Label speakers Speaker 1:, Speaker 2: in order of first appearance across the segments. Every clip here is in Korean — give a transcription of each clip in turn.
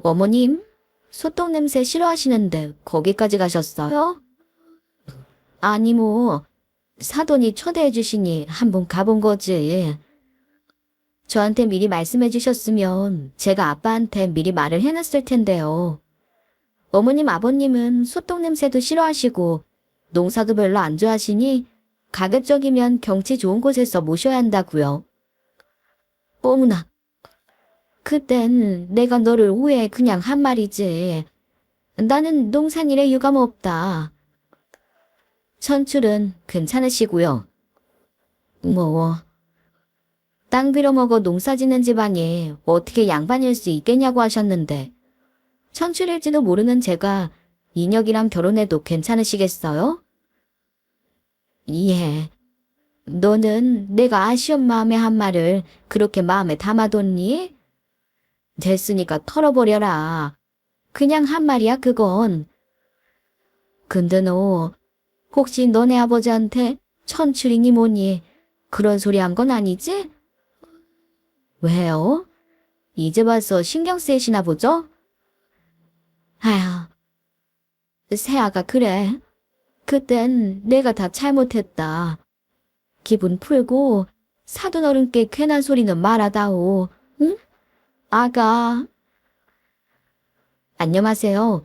Speaker 1: 어머님, 소똥 냄새 싫어하시는데 거기까지 가셨어요? 아니 뭐, 사돈이 초대해 주시니 한번 가본 거지. 저한테 미리 말씀해 주셨으면 제가 아빠한테 미리 말을 해놨을 텐데요. 어머님 아버님은 소똥 냄새도 싫어하시고 농사도 별로 안 좋아하시니 가급적이면 경치 좋은 곳에서 모셔야 한다고요. 어머나, 그땐 내가 너를 오해해 그냥 한 말이지. 나는 농산일에 유감 없다. 천출은 괜찮으시고요. 뭐, 땅 빌어먹어 농사 짓는 집안이 어떻게 양반일 수 있겠냐고 하셨는데 천출일지도 모르는 제가 인혁이랑 결혼해도 괜찮으시겠어요? 예. 너는 내가 아쉬운 마음에 한 말을 그렇게 마음에 담아뒀니? 됐으니까 털어버려라. 그냥 한 말이야 그건. 근데 너 혹시 너네 아버지한테 천출이니 뭐니 그런 소리 한 건 아니지? 왜요? 이제 와서 신경 쓰이시나 보죠? 아휴, 세아가 그래. 그땐 내가 다 잘못했다. 기분 풀고 사돈 어른께 괜한 소리는 말아다오. 응? 아가. 안녕하세요.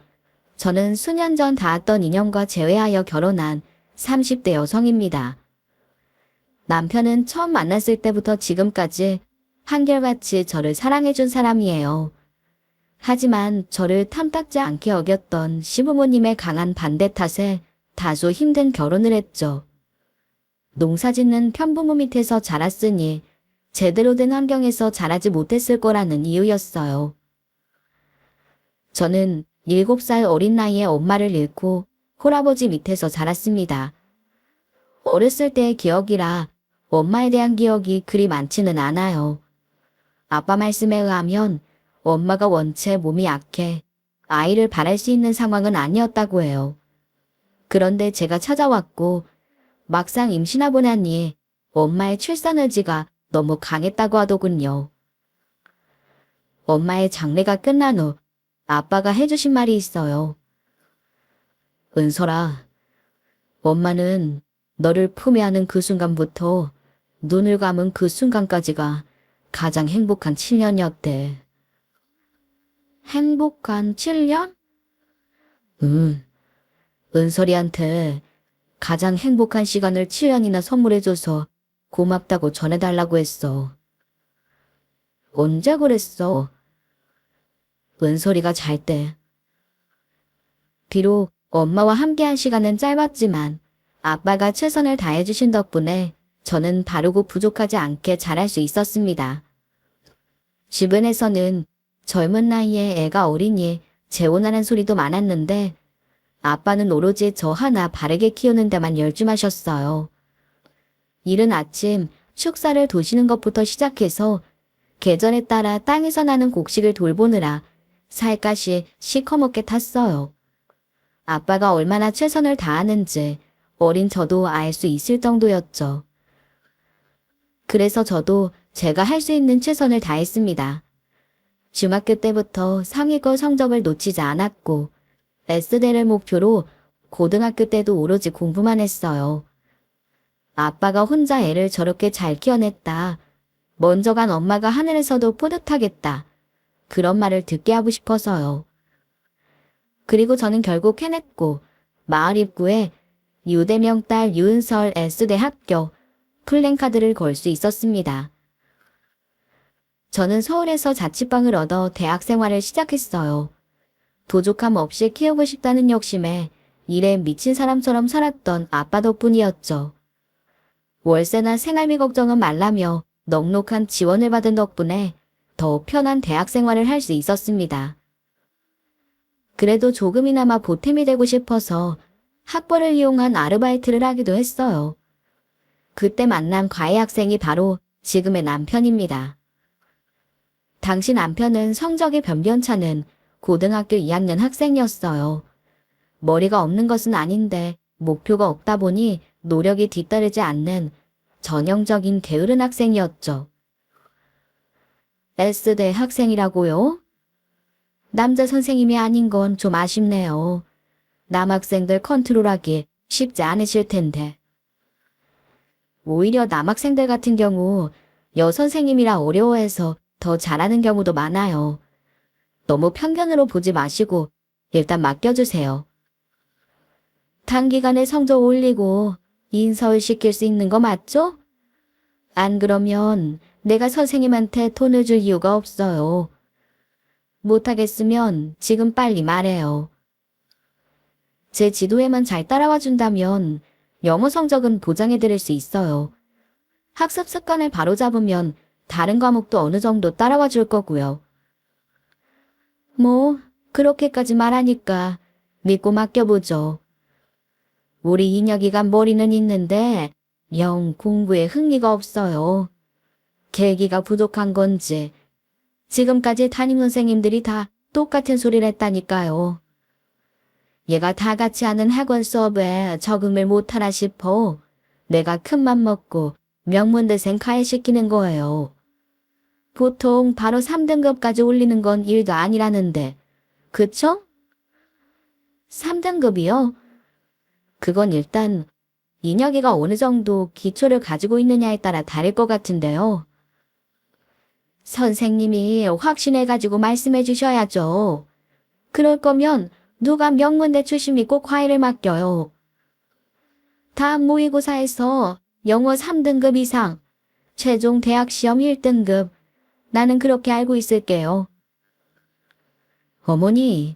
Speaker 1: 저는 수년 전 닿았던 인연과 재회하여 결혼한 30대 여성입니다. 남편은 처음 만났을 때부터 지금까지 한결같이 저를 사랑해준 사람이에요. 하지만 저를 탐탁지 않게 여겼던 시부모님의 강한 반대 탓에 다소 힘든 결혼을 했죠. 농사짓는 편부모 밑에서 자랐으니 제대로 된 환경에서 자라지 못했을 거라는 이유였어요. 저는 7살 어린 나이에 엄마를 잃고 홀아버지 밑에서 자랐습니다. 어렸을 때의 기억이라 엄마에 대한 기억이 그리 많지는 않아요. 아빠 말씀에 의하면 엄마가 원체 몸이 약해 아이를 바랄 수 있는 상황은 아니었다고 해요. 그런데 제가 찾아왔고 막상 임신하고 나니 엄마의 출산 의지가 너무 강했다고 하더군요. 엄마의 장례가 끝난 후 아빠가 해주신 말이 있어요. 은설아, 엄마는 너를 품에 안은 그 순간부터 눈을 감은 그 순간까지가 가장 행복한 7년이었대. 행복한 7년? 은설이한테 가장 행복한 시간을 7년이나 선물해줘서 고맙다고 전해달라고 했어. 언제 그랬어? 은설이가 잘 때. 비록 엄마와 함께한 시간은 짧았지만 아빠가 최선을 다해주신 덕분에 저는 다르고 부족하지 않게 자랄 수 있었습니다. 주변에서는 젊은 나이에 애가 어리니 재혼하는 소리도 많았는데 아빠는 오로지 저 하나 바르게 키우는 데만 열중하셨어요. 이른 아침 축사를 도시는 것부터 시작해서 계절에 따라 땅에서 나는 곡식을 돌보느라 살갗이 시커멓게 탔어요. 아빠가 얼마나 최선을 다하는지 어린 저도 알 수 있을 정도였죠. 그래서 저도 제가 할 수 있는 최선을 다했습니다. 중학교 때부터 상위권 성적을 놓치지 않았고 S대를 목표로 고등학교 때도 오로지 공부만 했어요. 아빠가 혼자 애를 저렇게 잘 키워냈다. 먼저 간 엄마가 하늘에서도 뿌듯하겠다. 그런 말을 듣게 하고 싶어서요. 그리고 저는 결국 해냈고 마을 입구에 유대명 딸 유은설 S대 합격 플랜카드를 걸 수 있었습니다. 저는 서울에서 자취방을 얻어 대학 생활을 시작했어요. 부족함 없이 키우고 싶다는 욕심에 일에 미친 사람처럼 살았던 아빠 덕분이었죠. 월세나 생활비 걱정은 말라며 넉넉한 지원을 받은 덕분에 더 편한 대학 생활을 할 수 있었습니다. 그래도 조금이나마 보탬이 되고 싶어서 학벌을 이용한 아르바이트를 하기도 했어요. 그때 만난 과외 학생이 바로 지금의 남편입니다. 당시 남편은 성적이 변변찮은 고등학교 2학년 학생이었어요. 머리가 없는 것은 아닌데 목표가 없다 보니 노력이 뒤따르지 않는 전형적인 게으른 학생이었죠. S대 학생이라고요? 남자 선생님이 아닌 건 좀 아쉽네요. 남학생들 컨트롤하기 쉽지 않으실 텐데. 오히려 남학생들 같은 경우 여선생님이라 어려워해서 더 잘하는 경우도 많아요. 너무 편견으로 보지 마시고 일단 맡겨주세요. 단기간에 성적 올리고 인서울 시킬 수 있는 거 맞죠? 안 그러면 내가 선생님한테 돈을 줄 이유가 없어요. 못하겠으면 지금 빨리 말해요. 제 지도에만 잘 따라와 준다면 영어 성적은 보장해 드릴 수 있어요. 학습 습관을 바로잡으면 다른 과목도 어느 정도 따라와 줄 거고요. 뭐 그렇게까지 말하니까 믿고 맡겨보죠. 우리 인혁이가 머리는 있는데 영 공부에 흥미가 없어요. 계기가 부족한 건지 지금까지 담임 선생님들이 다 똑같은 소리를 했다니까요. 얘가 다 같이 하는 학원 수업에 적응을 못하나 싶어 내가 큰맘 먹고 명문대생 가해시키는 거예요. 보통 바로 3등급까지 올리는 건 일도 아니라는데 그쵸? 3등급이요? 그건 일단 인혁이가 어느 정도 기초를 가지고 있느냐에 따라 다를 것 같은데요. 선생님이 확신해가지고 말씀해 주셔야죠. 그럴 거면 누가 명문대 출신이 꼭 과외를 맡겨요. 다음 모의고사에서 영어 3등급 이상, 최종 대학 시험 1등급, 나는 그렇게 알고 있을게요. 어머니,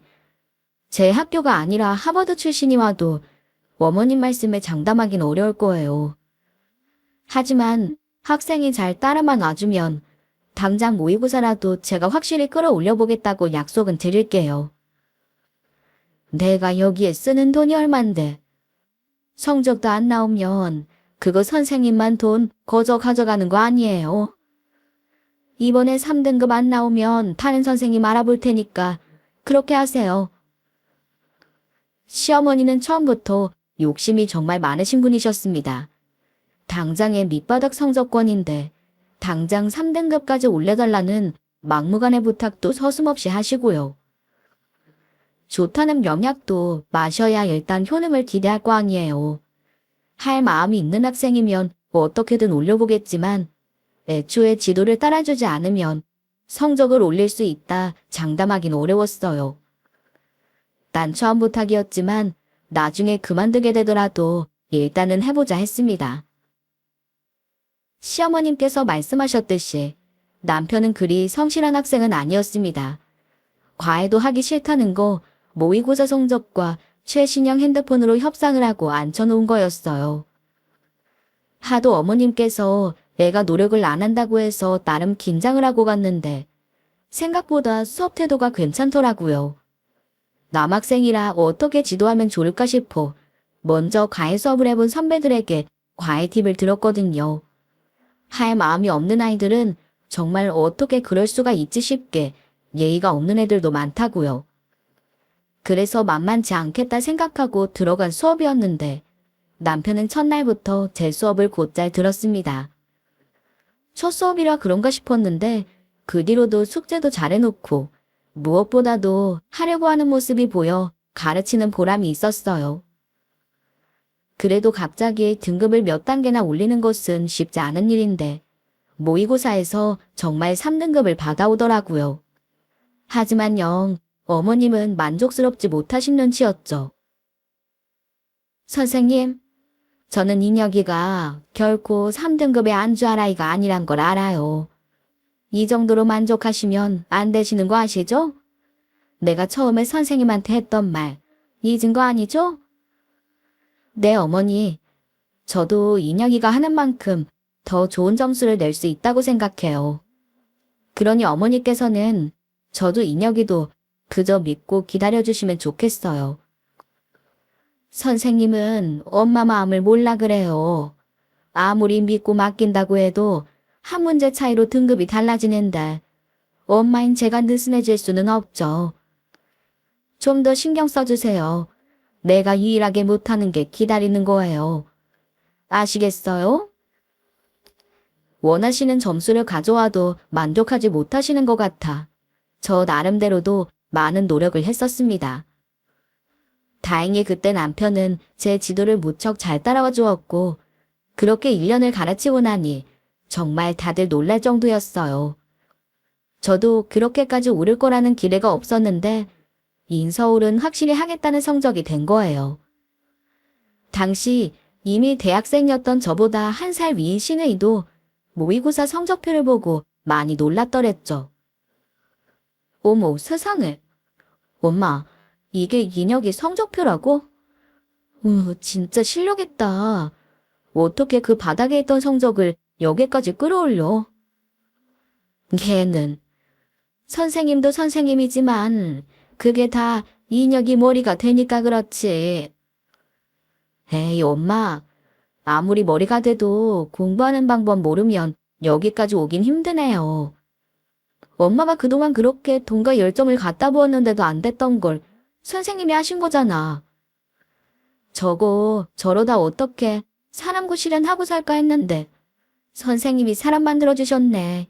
Speaker 1: 제 학교가 아니라 하버드 출신이 와도 어머님 말씀에 장담하긴 어려울 거예요. 하지만 학생이 잘 따라만 와주면 당장 모의고사라도 제가 확실히 끌어올려 보겠다고 약속은 드릴게요. 내가 여기에 쓰는 돈이 얼만데. 성적도 안 나오면 그거 선생님만 돈 거저 가져가는 거 아니에요. 이번에 3등급 안 나오면 다른 선생님 알아볼 테니까 그렇게 하세요. 시어머니는 처음부터 욕심이 정말 많으신 분이셨습니다. 당장의 밑바닥 성적권인데 당장 3등급까지 올려달라는 막무가내 부탁도 서슴없이 하시고요. 좋다는 명약도 마셔야 일단 효능을 기대할 거 아니에요. 할 마음이 있는 학생이면 어떻게든 올려보겠지만 애초에 지도를 따라주지 않으면 성적을 올릴 수 있다 장담하긴 어려웠어요. 난처한 부탁이었지만 나중에 그만두게 되더라도 일단은 해보자 했습니다. 시어머님께서 말씀하셨듯이 남편은 그리 성실한 학생은 아니었습니다. 과외도 하기 싫다는 거 모의고사 성적과 최신형 핸드폰으로 협상을 하고 앉혀놓은 거였어요. 하도 어머님께서 애가 노력을 안 한다고 해서 나름 긴장을 하고 갔는데 생각보다 수업 태도가 괜찮더라고요. 남학생이라 어떻게 지도하면 좋을까 싶어 먼저 과외 수업을 해본 선배들에게 과외 팁을 들었거든요. 할 마음이 없는 아이들은 정말 어떻게 그럴 수가 있지 싶게 예의가 없는 애들도 많다고요. 그래서 만만치 않겠다 생각하고 들어간 수업이었는데 남편은 첫날부터 제 수업을 곧잘 들었습니다. 첫 수업이라 그런가 싶었는데 그 뒤로도 숙제도 잘해놓고 무엇보다도 하려고 하는 모습이 보여 가르치는 보람이 있었어요. 그래도 갑자기 등급을 몇 단계나 올리는 것은 쉽지 않은 일인데 모의고사에서 정말 3등급을 받아오더라고요. 하지만 영 어머님은 만족스럽지 못하신 눈치였죠. 선생님, 저는 인혁이가 결코 3등급의 안주할 아이가 아니란 걸 알아요. 이 정도로 만족하시면 안 되시는 거 아시죠? 내가 처음에 선생님한테 했던 말 잊은 거 아니죠? 네, 어머니. 저도 인혁이가 하는 만큼 더 좋은 점수를 낼 수 있다고 생각해요. 그러니 어머니께서는 저도 인혁이도 그저 믿고 기다려주시면 좋겠어요. 선생님은 엄마 마음을 몰라 그래요. 아무리 믿고 맡긴다고 해도 한 문제 차이로 등급이 달라지는데 엄마인 제가 느슨해질 수는 없죠. 좀 더 신경 써주세요. 내가 유일하게 못하는 게 기다리는 거예요. 아시겠어요? 원하시는 점수를 가져와도 만족하지 못하시는 것 같아 저 나름대로도 많은 노력을 했었습니다. 다행히 그때 남편은 제 지도를 무척 잘 따라와 주었고 그렇게 1년을 가르치고 나니 정말 다들 놀랄 정도였어요. 저도 그렇게까지 오를 거라는 기대가 없었는데 인서울은 확실히 하겠다는 성적이 된 거예요. 당시 이미 대학생이었던 저보다 한 살 위인 시누이도 모의고사 성적표를 보고 많이 놀랐더랬죠. 어머 세상에. 엄마, 이게 인혁이 성적표라고? 진짜 실력있다. 어떻게 그 바닥에 있던 성적을 여기까지 끌어올려? 걔는 선생님도 선생님이지만 그게 다 인혁이 머리가 되니까 그렇지. 에이 엄마, 아무리 머리가 돼도 공부하는 방법 모르면 여기까지 오긴 힘드네요. 엄마가 그동안 그렇게 돈과 열정을 갖다 부었는데도 안 됐던 걸 선생님이 하신 거잖아. 저거 저러다 어떻게 사람 구실은 하고 살까 했는데 선생님이 사람 만들어주셨네.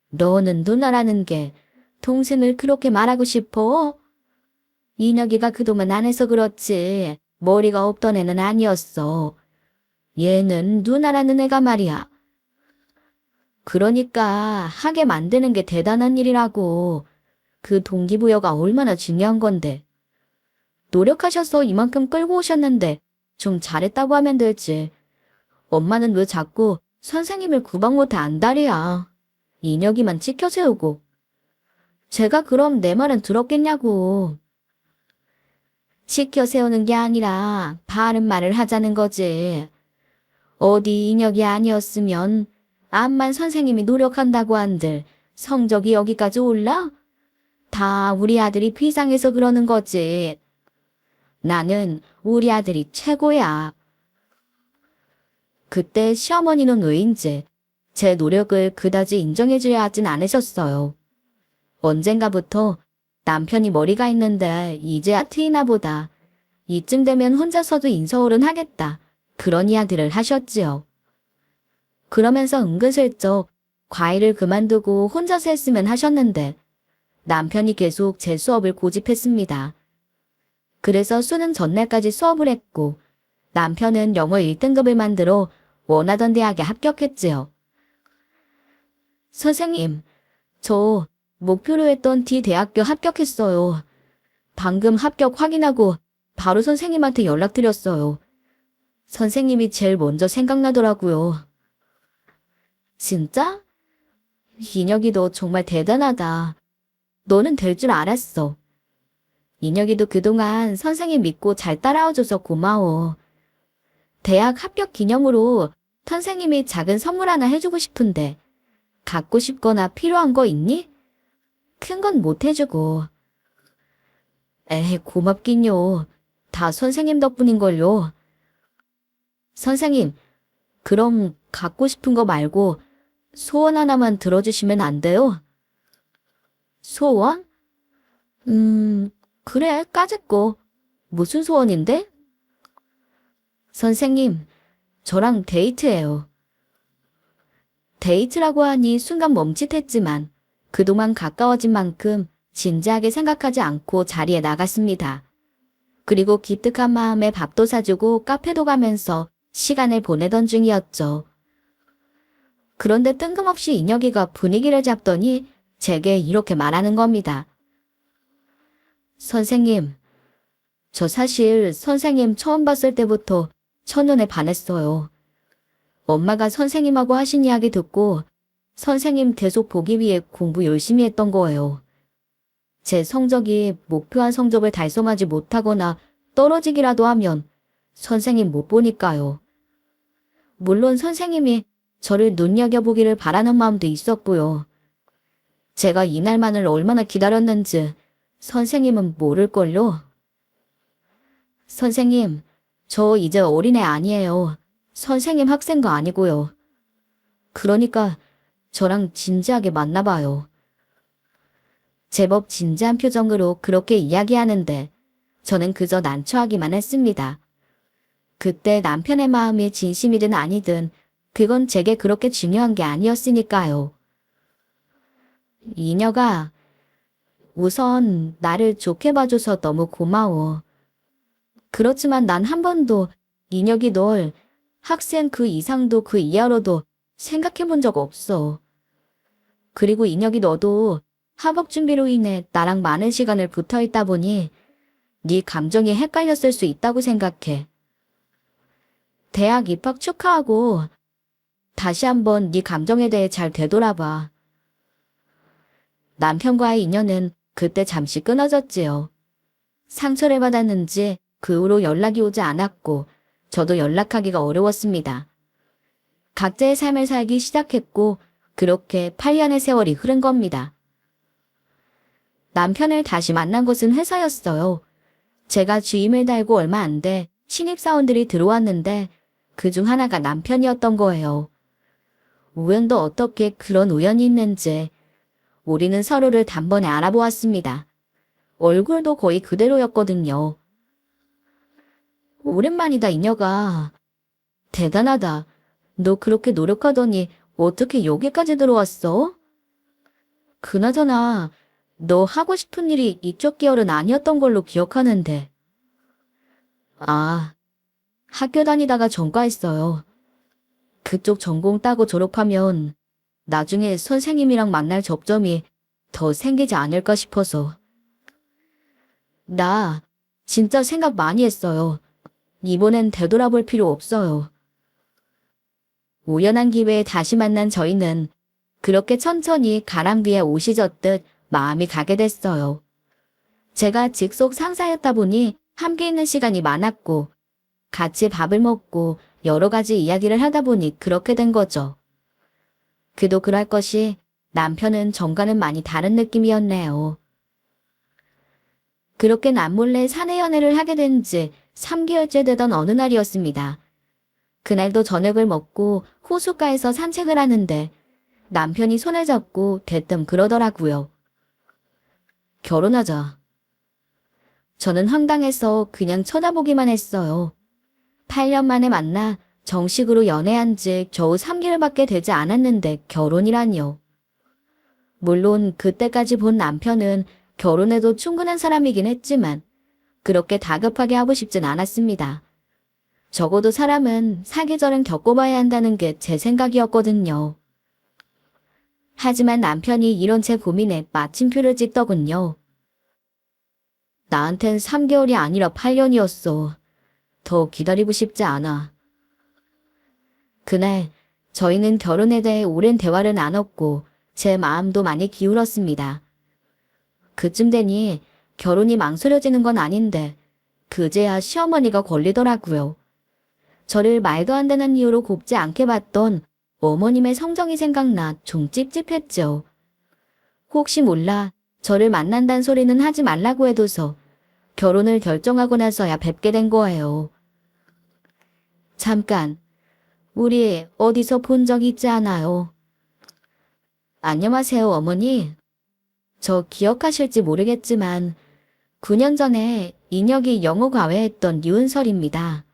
Speaker 1: 너는 누나라는 게 동생을 그렇게 말하고 싶어? 인혁이가 그동안 안 해서 그렇지 머리가 없던 애는 아니었어. 얘는 누나라는 애가 말이야. 그러니까 하게 만드는 게 대단한 일이라고. 그 동기부여가 얼마나 중요한 건데. 노력하셔서 이만큼 끌고 오셨는데 좀 잘했다고 하면 되지. 엄마는 왜 자꾸 선생님을 구박 못해 안달이야. 인혁이만 지켜 세우고. 제가 그럼 내 말은 들었겠냐고. 지켜 세우는 게 아니라 바른 말을 하자는 거지. 어디 인혁이 아니었으면 암만 선생님이 노력한다고 한들 성적이 여기까지 올라? 다 우리 아들이 비상해서 그러는 거지. 나는 우리 아들이 최고야. 그때 시어머니는 왜인지 제 노력을 그다지 인정해줘야 하진 않으셨어요. 언젠가부터 남편이 머리가 있는데 이제야 트이나 보다. 이쯤 되면 혼자서도 인서울은 하겠다. 그런 이야기를 하셨지요. 그러면서 은근슬쩍 과일을 그만두고 혼자서 했으면 하셨는데 남편이 계속 제 수업을 고집했습니다. 그래서 수능 전날까지 수업을 했고 남편은 영어 1등급을 만들어 원하던 대학에 합격했지요. 선생님, 저 목표로 했던 D대학교 합격했어요. 방금 합격 확인하고 바로 선생님한테 연락드렸어요. 선생님이 제일 먼저 생각나더라고요. 진짜? 인혁이 너 정말 대단하다. 너는 될 줄 알았어. 인혁이도 그동안 선생님 믿고 잘 따라와줘서 고마워. 대학 합격 기념으로 선생님이 작은 선물 하나 해주고 싶은데 갖고 싶거나 필요한 거 있니? 큰 건 못 해주고. 에이 고맙긴요. 다 선생님 덕분인걸요. 선생님, 그럼 갖고 싶은 거 말고 소원 하나만 들어주시면 안 돼요? 소원? 그래, 까짓거. 무슨 소원인데? 선생님, 저랑 데이트해요. 데이트라고 하니 순간 멈칫했지만 그동안 가까워진 만큼 진지하게 생각하지 않고 자리에 나갔습니다. 그리고 기특한 마음에 밥도 사주고 카페도 가면서 시간을 보내던 중이었죠. 그런데 뜬금없이 인혁이가 분위기를 잡더니 제게 이렇게 말하는 겁니다. 선생님, 저 사실 선생님 처음 봤을 때부터 첫눈에 반했어요. 엄마가 선생님하고 하신 이야기 듣고 선생님 계속 보기 위해 공부 열심히 했던 거예요. 제 성적이 목표한 성적을 달성하지 못하거나 떨어지기라도 하면 선생님 못 보니까요. 물론 선생님이 저를 눈여겨보기를 바라는 마음도 있었고요. 제가 이날만을 얼마나 기다렸는지 선생님은 모를걸요. 선생님, 저 이제 어린애 아니에요. 선생님 학생도 아니고요. 그러니까 저랑 진지하게 만나봐요. 제법 진지한 표정으로 그렇게 이야기하는데 저는 그저 난처하기만 했습니다. 그때 남편의 마음이 진심이든 아니든 그건 제게 그렇게 중요한 게 아니었으니까요. 이녀가, 우선 나를 좋게 봐줘서 너무 고마워. 그렇지만 난 한 번도 인혁이 널 학생 그 이상도 그 이하로도 생각해 본 적 없어. 그리고 인혁이 너도 학업 준비로 인해 나랑 많은 시간을 붙어 있다 보니 네 감정이 헷갈렸을 수 있다고 생각해. 대학 입학 축하하고 다시 한번 네 감정에 대해 잘 되돌아봐. 남편과의 인연은 그때 잠시 끊어졌지요. 상처를 받았는지 그 후로 연락이 오지 않았고 저도 연락하기가 어려웠습니다. 각자의 삶을 살기 시작했고 그렇게 8년의 세월이 흐른 겁니다. 남편을 다시 만난 곳은 회사였어요. 제가 주임을 달고 얼마 안 돼 신입사원들이 들어왔는데 그중 하나가 남편이었던 거예요. 우연도 어떻게 그런 우연이 있는지 우리는 서로를 단번에 알아보았습니다. 얼굴도 거의 그대로였거든요. 오랜만이다, 이녀가. 대단하다. 너 그렇게 노력하더니 어떻게 여기까지 들어왔어? 그나저나 너 하고 싶은 일이 이쪽 계열은 아니었던 걸로 기억하는데. 아, 학교 다니다가 전과했어요. 그쪽 전공 따고 졸업하면 나중에 선생님이랑 만날 접점이 더 생기지 않을까 싶어서. 나 진짜 생각 많이 했어요. 이번엔 되돌아볼 필요 없어요. 우연한 기회에 다시 만난 저희는 그렇게 천천히 가랑비에 옷이 젖듯 마음이 가게 됐어요. 제가 직속 상사였다 보니 함께 있는 시간이 많았고 같이 밥을 먹고 여러 가지 이야기를 하다 보니 그렇게 된 거죠. 그도 그럴 것이 남편은 전과는 많이 다른 느낌이었네요. 그렇게 남몰래 사내 연애를 하게 된 지 3개월째 되던 어느 날이었습니다. 그날도 저녁을 먹고 호숫가에서 산책을 하는데 남편이 손을 잡고 대뜸 그러더라고요. 결혼하자. 저는 황당해서 그냥 쳐다보기만 했어요. 8년 만에 만나 정식으로 연애한 지 겨우 3개월밖에 되지 않았는데 결혼이라니요. 물론 그때까지 본 남편은 결혼해도 충분한 사람이긴 했지만 그렇게 다급하게 하고 싶진 않았습니다. 적어도 사람은 사계절은 겪어봐야 한다는 게 제 생각이었거든요. 하지만 남편이 이런 제 고민에 마침표를 찍더군요. 나한텐 3개월이 아니라 8년이었어. 더 기다리고 싶지 않아. 그날 저희는 결혼에 대해 오랜 대화를 나눴고 제 마음도 많이 기울었습니다. 그쯤 되니 결혼이 망설여지는 건 아닌데 그제야 시어머니가 걸리더라고요. 저를 말도 안 되는 이유로 곱지 않게 봤던 어머님의 성정이 생각나 좀 찝찝했죠. 혹시 몰라 저를 만난다는 소리는 하지 말라고 해둬서 결혼을 결정하고 나서야 뵙게 된 거예요. 잠깐, 우리 어디서 본 적 있지 않아요? 안녕하세요, 어머니. 저 기억하실지 모르겠지만 9년 전에 인혁이 영어 과외했던 유은설입니다.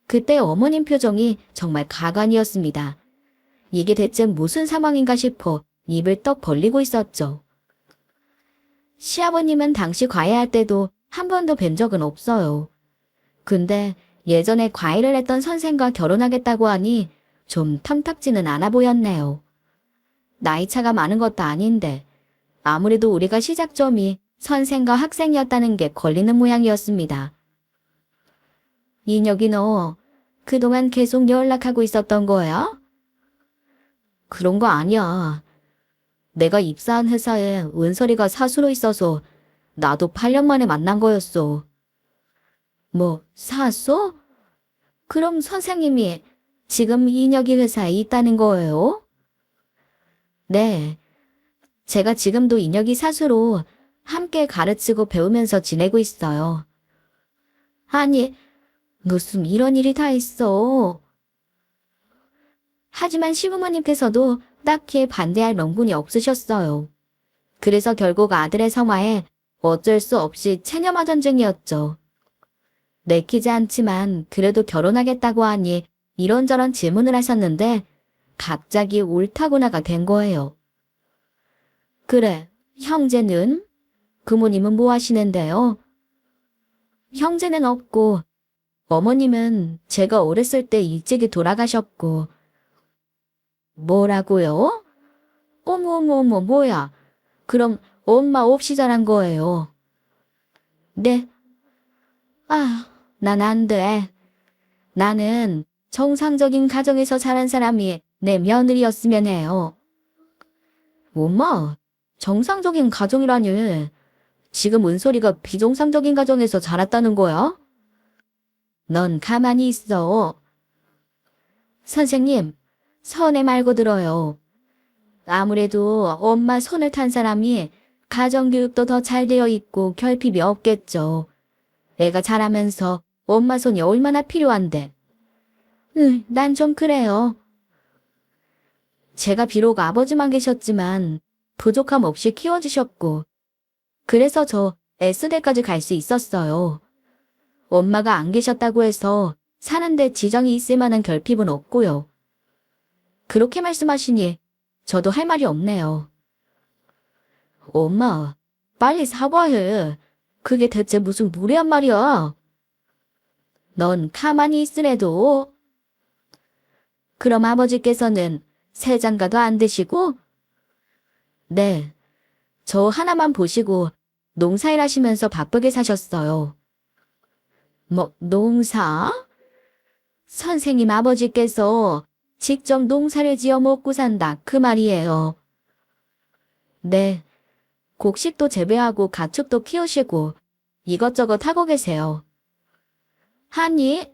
Speaker 1: 그때 어머님 표정이 정말 가관이었습니다. 이게 대체 무슨 상황인가 싶어 입을 떡 벌리고 있었죠. 시아버님은 당시 과외할 때도 한 번도 뵌 적은 없어요. 근데 예전에 과외를 했던 선생과 결혼하겠다고 하니 좀 탐탁지는 않아 보였네요. 나이차가 많은 것도 아닌데 아무래도 우리가 시작점이 선생과 학생이었다는 게 걸리는 모양이었습니다. 인혁이 너 그동안 계속 연락하고 있었던 거야? 그런 거 아니야. 내가 입사한 회사에 은설이가 사수로 있어서 나도 8년 만에 만난 거였어. 뭐, 사수? 그럼 선생님이 지금 인혁이 회사에 있다는 거예요? 네. 제가 지금도 인혁이 사수로 함께 가르치고 배우면서 지내고 있어요. 아니, 무슨 이런 일이 다 있어. 하지만 시부모님께서도 딱히 반대할 명분이 없으셨어요. 그래서 결국 아들의 성화에 어쩔 수 없이 체념하 전쟁이었죠. 내키지 않지만 그래도 결혼하겠다고 하니 이런저런 질문을 하셨는데 갑자기 옳다구나가 된 거예요. 그래, 형제는? 부모님은 뭐 하시는데요? 형제는 없고 어머님은 제가 어렸을 때 일찍이 돌아가셨고. 뭐라고요? 어머어머어머 뭐야. 그럼 엄마 없이 자란 거예요. 네. 아, 난 안 돼. 나는 정상적인 가정에서 자란 사람이 내 며느리였으면 해요. 엄마, 정상적인 가정이라니. 지금 은솔이가 비정상적인 가정에서 자랐다는 거야? 넌 가만히 있어. 선생님, 선에 말고 들어요. 아무래도 엄마 손을 탄 사람이 가정교육도 더 잘 되어 있고 결핍이 없겠죠. 애가 자라면서 엄마 손이 얼마나 필요한데. 난 좀 그래요. 제가 비록 아버지만 계셨지만 부족함 없이 키워주셨고, 그래서 저 S대까지 갈 수 있었어요. 엄마가 안 계셨다고 해서 사는데 지장이 있을 만한 결핍은 없고요. 그렇게 말씀하시니 저도 할 말이 없네요. 엄마, 빨리 사과해. 그게 대체 무슨 무례한 말이야. 넌 가만히 있으래도. 그럼 아버지께서는 세장가도 안 되시고? 네, 저 하나만 보시고 농사일 하시면서 바쁘게 사셨어요. 뭐, 농사? 선생님 아버지께서 직접 농사를 지어 먹고 산다 그 말이에요. 네, 곡식도 재배하고 가축도 키우시고 이것저것 하고 계세요. 아니,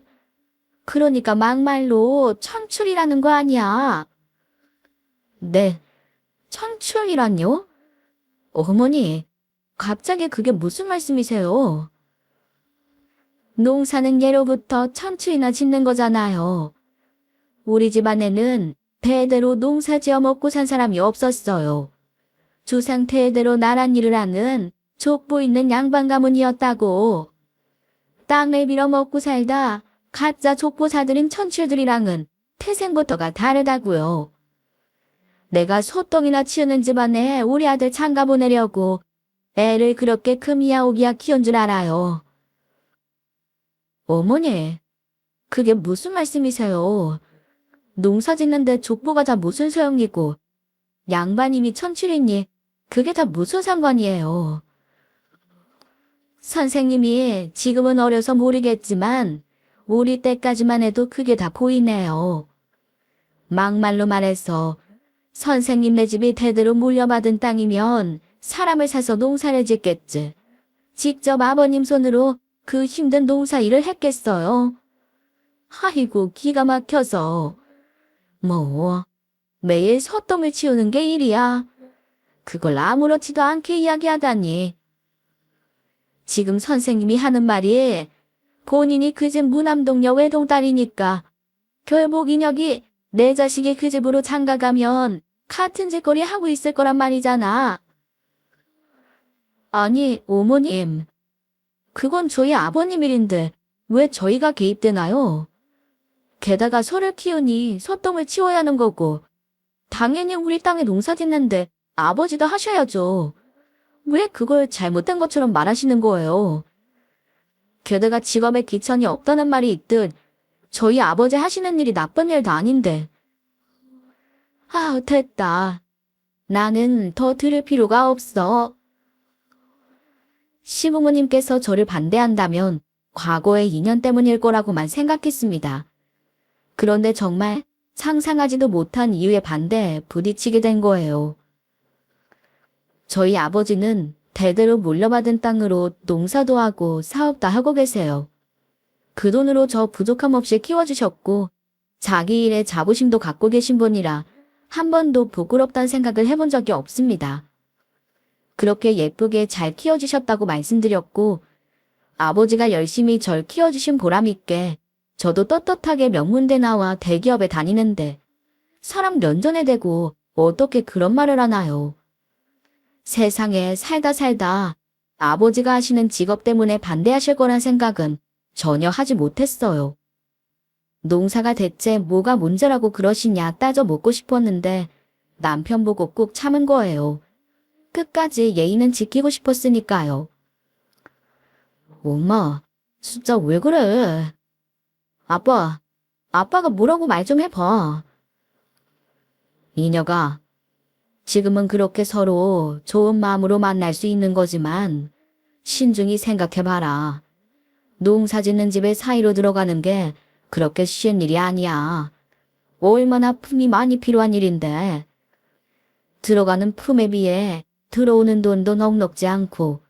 Speaker 1: 그러니까 막말로 천출이라는 거 아니야. 네, 천출이란요? 어머니, 갑자기 그게 무슨 말씀이세요? 농사는 예로부터 천추이나 짓는 거잖아요. 우리 집안에는 대대로 농사 지어 먹고 산 사람이 없었어요. 조상 대대로 나란 일을 하는 족보 있는 양반 가문이었다고. 땅을 빌어 먹고 살다 가짜 족보사들인 천출들이랑은 태생부터가 다르다고요. 내가 소똥이나 치우는 집안에 우리 아들 장가 보내려고 애를 그렇게 금이야 오기야 키운 줄 알아요. 어머니, 그게 무슨 말씀이세요? 농사 짓는데 족보가 다 무슨 소용이고 양반님이 천출이니 그게 다 무슨 상관이에요. 선생님이 지금은 어려서 모르겠지만 우리 때까지만 해도 그게 다 보이네요. 막말로 말해서 선생님네 집이 대대로 물려받은 땅이면 사람을 사서 농사를 짓겠지. 직접 아버님 손으로 그 힘든 농사 일을 했겠어요. 아이고 기가 막혀서. 뭐 매일 소똥을 치우는 게 일이야. 그걸 아무렇지도 않게 이야기하다니. 지금 선생님이 하는 말이 본인이 그 집 무남동녀 외동딸이니까 결국 인혁이 내 자식이 그 집으로 장가가면 같은 짓거리 하고 있을 거란 말이잖아. 아니 어머님, 그건 저희 아버님 일인데 왜 저희가 개입되나요? 게다가 소를 키우니 소똥을 치워야 하는 거고 당연히 우리 땅에 농사 짓는데 아버지도 하셔야죠. 왜 그걸 잘못된 것처럼 말하시는 거예요? 게다가 직업에 귀천이 없다는 말이 있듯 저희 아버지 하시는 일이 나쁜 일도 아닌데. 아, 됐다. 나는 더 들을 필요가 없어. 시부모님께서 저를 반대한다면 과거의 인연 때문일 거라고만 생각했습니다. 그런데 정말 상상하지도 못한 이유의 반대에 부딪히게 된 거예요. 저희 아버지는 대대로 물려받은 땅으로 농사도 하고 사업도 하고 계세요. 그 돈으로 저 부족함 없이 키워주셨고 자기 일에 자부심도 갖고 계신 분이라 한 번도 부끄럽다는 생각을 해본 적이 없습니다. 그렇게 예쁘게 잘 키워주셨다고 말씀드렸고 아버지가 열심히 절 키워주신 보람있게 저도 떳떳하게 명문대 나와 대기업에 다니는데 사람 면전에 대고 어떻게 그런 말을 하나요? 세상에 살다 아버지가 하시는 직업 때문에 반대하실 거란 생각은 전혀 하지 못했어요. 농사가 대체 뭐가 문제라고 그러시냐 따져 묻고 싶었는데 남편 보고 꾹 참은 거예요. 끝까지 예의는 지키고 싶었으니까요. 엄마, 진짜 왜 그래? 아빠가 뭐라고 말 좀 해봐. 이녀가, 지금은 그렇게 서로 좋은 마음으로 만날 수 있는 거지만 신중히 생각해봐라. 농사 짓는 집에 사이로 들어가는 게 그렇게 쉬운 일이 아니야. 얼마나 품이 많이 필요한 일인데. 들어가는 품에 비해 들어오는 돈도 넉넉지 않고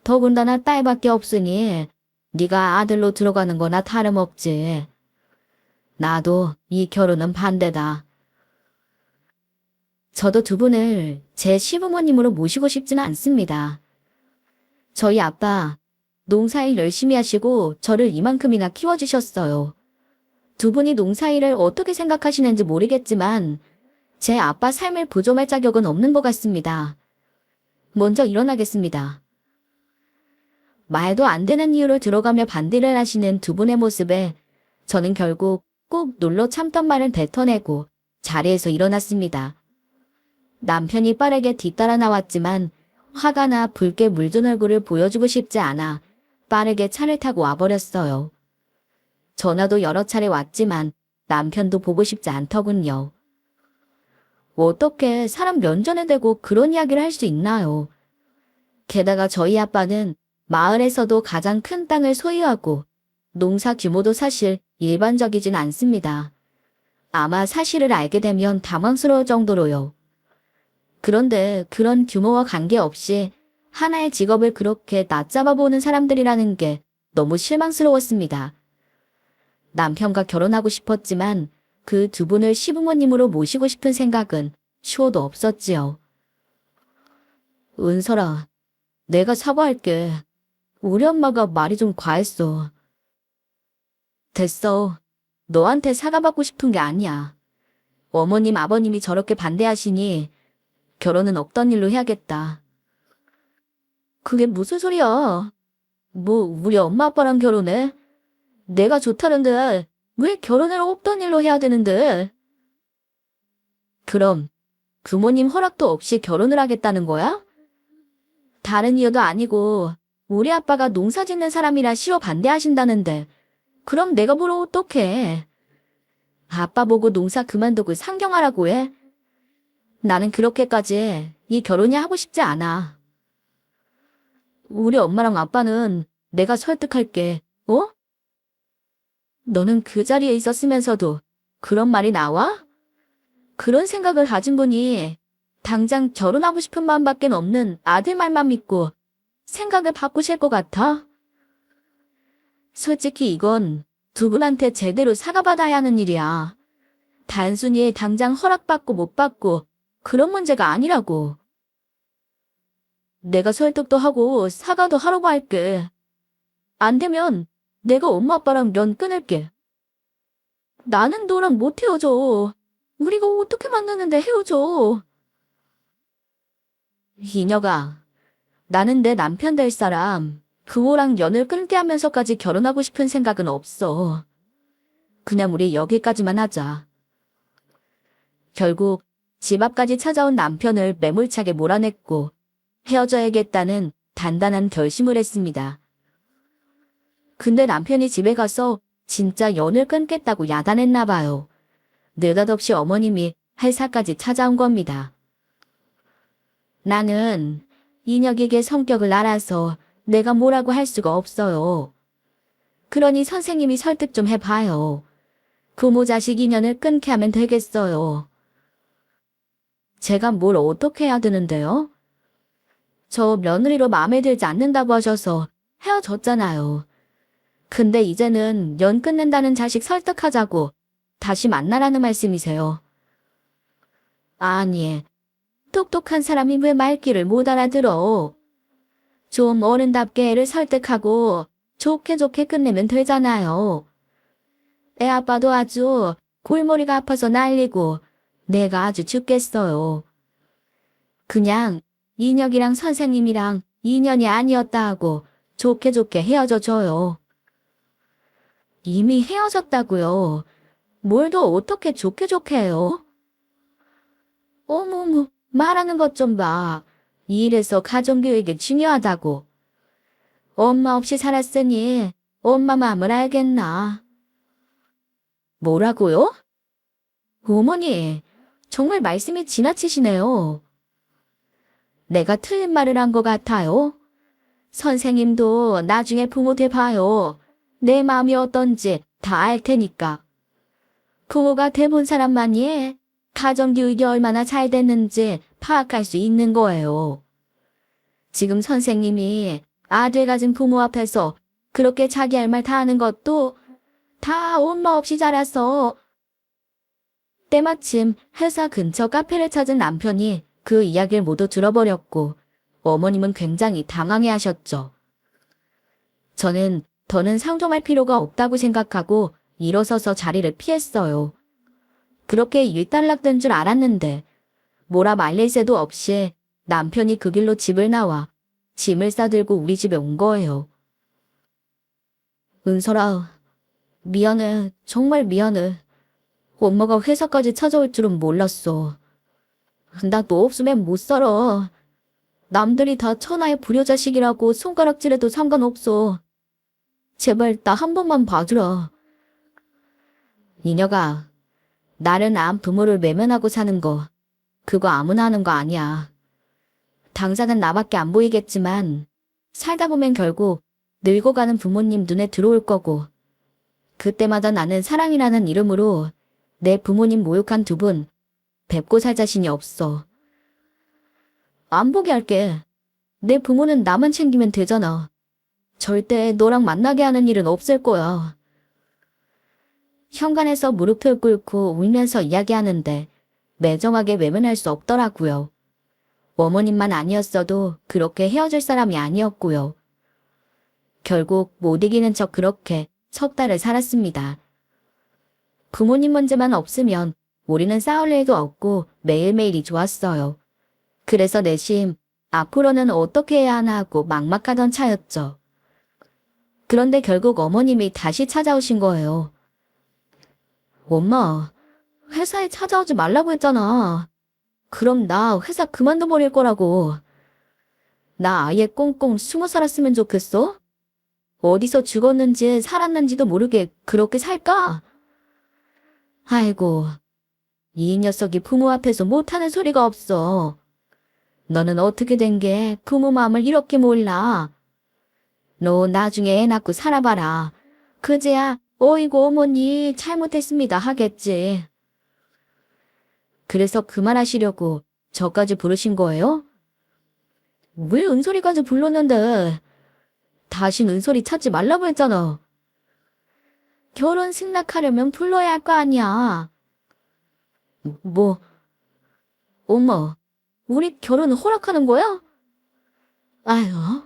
Speaker 1: 더군다나 딸밖에 없으니 네가 아들로 들어가는 거나 다름없지. 나도 이 결혼은 반대다. 저도 두 분을 제 시부모님으로 모시고 싶지는 않습니다. 저희 아빠 농사일 열심히 하시고 저를 이만큼이나 키워주셨어요. 두 분이 농사일을 어떻게 생각하시는지 모르겠지만 제 아빠 삶을 보존할 자격은 없는 것 같습니다. 먼저 일어나겠습니다. 말도 안 되는 이유로 들어가며 반대를 하시는 두 분의 모습에 저는 결국 꼭 눌러 참던 말을 뱉어내고 자리에서 일어났습니다. 남편이 빠르게 뒤따라 나왔지만 화가 나 붉게 물든 얼굴을 보여주고 싶지 않아 빠르게 차를 타고 와버렸어요. 전화도 여러 차례 왔지만 남편도 보고 싶지 않더군요. 어떻게 사람 면전에 대고 그런 이야기를 할 수 있나요? 게다가 저희 아빠는 마을에서도 가장 큰 땅을 소유하고 농사 규모도 사실 일반적이진 않습니다. 아마 사실을 알게 되면 당황스러울 정도로요. 그런데 그런 규모와 관계없이 하나의 직업을 그렇게 낮잡아 보는 사람들이라는 게 너무 실망스러웠습니다. 남편과 결혼하고 싶었지만 그 두 분을 시부모님으로 모시고 싶은 생각은 추호도 없었지요. 은설아, 내가 사과할게. 우리 엄마가 말이 좀 과했어. 됐어. 너한테 사과받고 싶은 게 아니야. 어머님, 아버님이 저렇게 반대하시니 결혼은 없던 일로 해야겠다. 그게 무슨 소리야? 뭐 우리 엄마 아빠랑 결혼해? 내가 좋다는데 왜 결혼을 없던 일로 해야 되는데? 그럼 부모님 허락도 없이 결혼을 하겠다는 거야? 다른 이유도 아니고 우리 아빠가 농사 짓는 사람이라 싫어 반대하신다는데 그럼 내가 보러 어떡해? 아빠 보고 농사 그만두고 상경하라고 해? 나는 그렇게까지 이 결혼이 하고 싶지 않아. 우리 엄마랑 아빠는 내가 설득할게. 어? 너는 그 자리에 있었으면서도 그런 말이 나와? 그런 생각을 가진 분이 당장 결혼하고 싶은 마음밖에 없는 아들 말만 믿고 생각을 바꾸실 것 같아? 솔직히 이건 두 분한테 제대로 사과받아야 하는 일이야. 단순히 당장 허락받고 못 받고 그런 문제가 아니라고. 내가 설득도 하고 사과도 하라고 할게. 안 되면 내가 엄마 아빠랑 면 끊을게. 나는 너랑 못 헤어져. 우리가 어떻게 만났는데 헤어져. 이녀가, 나는 내 남편 될 사람, 그호랑 연을 끊게 하면서까지 결혼하고 싶은 생각은 없어. 그냥 우리 여기까지만 하자. 결국 집 앞까지 찾아온 남편을 매몰차게 몰아냈고 헤어져야겠다는 단단한 결심을 했습니다. 근데 남편이 집에 가서 진짜 연을 끊겠다고 야단했나 봐요. 느닷없이 어머님이 할사까지 찾아온 겁니다. 나는 인혁에게 성격을 알아서 내가 뭐라고 할 수가 없어요. 그러니 선생님이 설득 좀 해봐요. 부모 자식 인연을 끊게 하면 되겠어요. 제가 뭘 어떻게 해야 되는데요? 저 며느리로 마음에 들지 않는다고 하셔서 헤어졌잖아요. 근데 이제는 연 끊는다는 자식 설득하자고 다시 만나라는 말씀이세요. 아니, 똑똑한 사람이 왜 말귀를 못 알아들어? 좀 어른답게 애를 설득하고 좋게 좋게 끝내면 되잖아요. 애 아빠도 아주 골머리가 아파서 난리고 내가 아주 죽겠어요. 그냥 인혁이랑 선생님이랑 인연이 아니었다 하고 좋게 좋게 헤어져 줘요. 이미 헤어졌다고요. 뭘 더 어떻게 좋게 좋게 해요? 어머머, 말하는 것 좀 봐. 이래서 가정교육이 중요하다고. 엄마 없이 살았으니 엄마 마음을 알겠나. 뭐라고요? 어머니, 정말 말씀이 지나치시네요. 내가 틀린 말을 한 것 같아요. 선생님도 나중에 부모 돼봐요. 내 마음이 어떤지 다 알 테니까. 부모가 돼본 사람만이 가정교육이 얼마나 잘 됐는지 파악할 수 있는 거예요. 지금 선생님이 아들 가진 부모 앞에서 그렇게 자기 할 말 다 하는 것도 다 엄마 없이 자라서. 때마침 회사 근처 카페를 찾은 남편이 그 이야기를 모두 들어버렸고 어머님은 굉장히 당황해 하셨죠. 저는 더는 상종할 필요가 없다고 생각하고 일어서서 자리를 피했어요. 그렇게 일단락된 줄 알았는데 뭐라 말릴 새도 없이 남편이 그 길로 집을 나와 짐을 싸들고 우리 집에 온 거예요. 은설아, 미안해. 정말 미안해. 엄마가 회사까지 찾아올 줄은 몰랐어. 나 너 없으면 못 살아. 남들이 다 천하의 불효자식이라고 손가락질해도 상관없어. 제발 나 한 번만 봐주라. 이녀가, 나를 낳은 부모를 외면하고 사는 거, 그거 아무나 하는 거 아니야. 당장은 나밖에 안 보이겠지만 살다 보면 결국 늙어가는 부모님 눈에 들어올 거고 그때마다 나는 사랑이라는 이름으로 내 부모님 모욕한 두 분 뵙고 살 자신이 없어. 안 보게 할게. 내 부모는 나만 챙기면 되잖아. 절대 너랑 만나게 하는 일은 없을 거야. 현관에서 무릎을 꿇고 울면서 이야기하는데 매정하게 외면할 수 없더라고요. 어머님만 아니었어도 그렇게 헤어질 사람이 아니었고요. 결국 못 이기는 척 그렇게 석 달을 살았습니다. 부모님 문제만 없으면 우리는 싸울 일도 없고 매일매일이 좋았어요. 그래서 내심 앞으로는 어떻게 해야 하나 하고 막막하던 차였죠. 그런데 결국 어머님이 다시 찾아오신 거예요. 엄마, 회사에 찾아오지 말라고 했잖아. 그럼 나 회사 그만둬 버릴 거라고. 나 아예 꽁꽁 숨어 살았으면 좋겠어? 어디서 죽었는지 살았는지도 모르게 그렇게 살까? 아이고, 이 녀석이 부모 앞에서 못하는 소리가 없어. 너는 어떻게 된 게 부모 마음을 이렇게 몰라? 너 나중에 애 낳고 살아봐라. 그제야 어이구 어머니 잘못했습니다 하겠지. 그래서 그만하시려고 저까지 부르신 거예요? 왜 은솔이까지 불렀는데? 다신 은솔이 찾지 말라고 했잖아. 결혼 승낙하려면 불러야 할 거 아니야. 뭐, 엄마, 우리 결혼 허락하는 거야? 아유,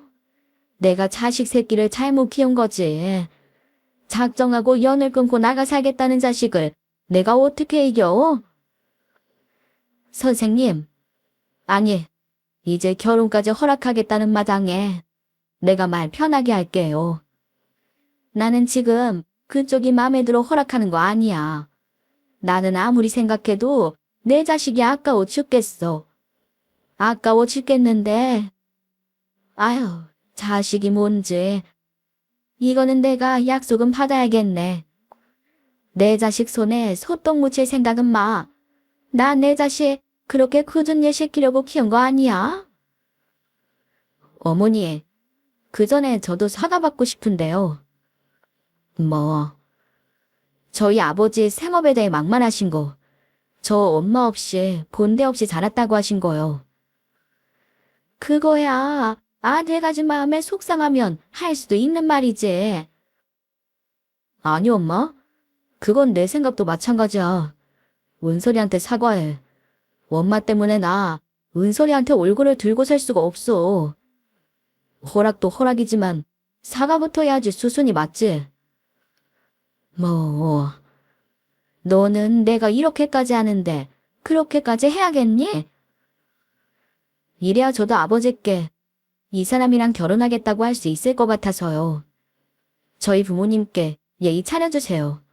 Speaker 1: 내가 자식 새끼를 잘못 키운 거지. 작정하고 연을 끊고 나가 살겠다는 자식을 내가 어떻게 이겨? 선생님, 아니, 이제 결혼까지 허락하겠다는 마당에 내가 말 편하게 할게요. 나는 지금 그쪽이 마음에 들어 허락하는 거 아니야. 나는 아무리 생각해도 내 자식이 아까워 죽겠어. 아까워 죽겠는데, 아유, 자식이 뭔지. 이거는 내가 약속은 받아야겠네. 내 자식 손에 소똥 묻힐 생각은 마. 나 내 자식 그렇게 꾸준히 시키려고 키운 거 아니야? 어머니, 그 전에 저도 사과받고 싶은데요. 뭐, 저희 아버지 생업에 대해 막말하신 거, 저 엄마 없이 본데 없이 자랐다고 하신 거요. 그거야 아들 가진 마음에 속상하면 할 수도 있는 말이지. 아니 엄마, 그건 내 생각도 마찬가지야. 은솔이한테 사과해. 엄마 때문에 나 은솔이한테 얼굴을 들고 살 수가 없어. 허락도 허락이지만 사과부터 해야지 수순이 맞지. 뭐, 너는 내가 이렇게까지 하는데 그렇게까지 해야겠니? 이래야 저도 아버지께 이 사람이랑 결혼하겠다고 할 수 있을 것 같아서요. 저희 부모님께 예의 차려주세요.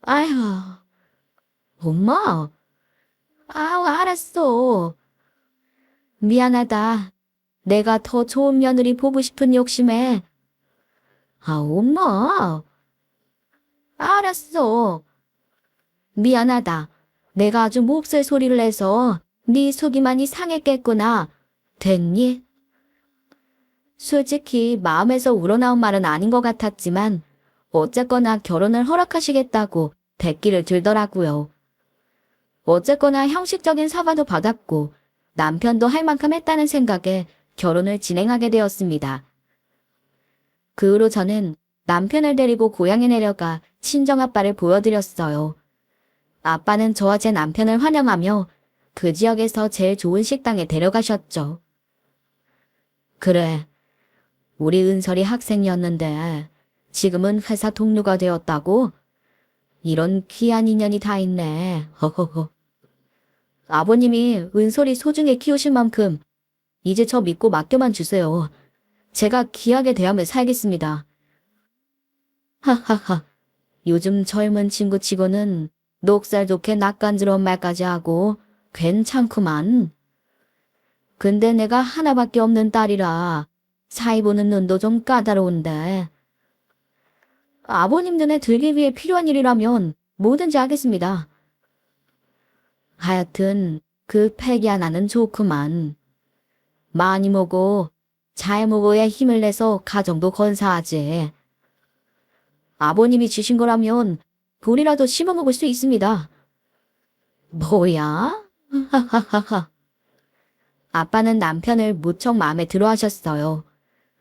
Speaker 1: 아휴, 엄마. 아우, 알았어. 미안하다. 내가 더 좋은 며느리 보고 싶은 욕심에. 아, 엄마. 알았어. 미안하다. 내가 아주 몹쓸 소리를 내서 네 속이 많이 상했겠구나. 됐니? 솔직히 마음에서 우러나온 말은 아닌 것 같았지만 어쨌거나 결혼을 허락하시겠다고 대기를 들더라고요. 어쨌거나 형식적인 사과도 받았고 남편도 할 만큼 했다는 생각에 결혼을 진행하게 되었습니다. 그 후로 저는 남편을 데리고 고향에 내려가 친정아빠를 보여드렸어요. 아빠는 저와 제 남편을 환영하며 그 지역에서 제일 좋은 식당에 데려가셨죠. 그래, 우리 은설이 학생이었는데 지금은 회사 동료가 되었다고? 이런 귀한 인연이 다 있네. 허허허. 아버님이 은솔이 소중히 키우신 만큼 이제 저 믿고 맡겨만 주세요. 제가 귀하게 대하며 살겠습니다. 하하하. 요즘 젊은 친구 치고는 녹살 좋게 낯간지러운 말까지 하고 괜찮구만. 근데 내가 하나밖에 없는 딸이라 사이 보는 눈도 좀 까다로운데. 아버님 눈에 들기 위해 필요한 일이라면 뭐든지 하겠습니다. 하여튼 그 패기 하나는 좋구만. 많이 먹고 잘 먹어야 힘을 내서 가정도 건사하지. 아버님이 주신 거라면 돌이라도 씹어 먹을 수 있습니다. 뭐야? 하하하하. 아빠는 남편을 무척 마음에 들어 하셨어요.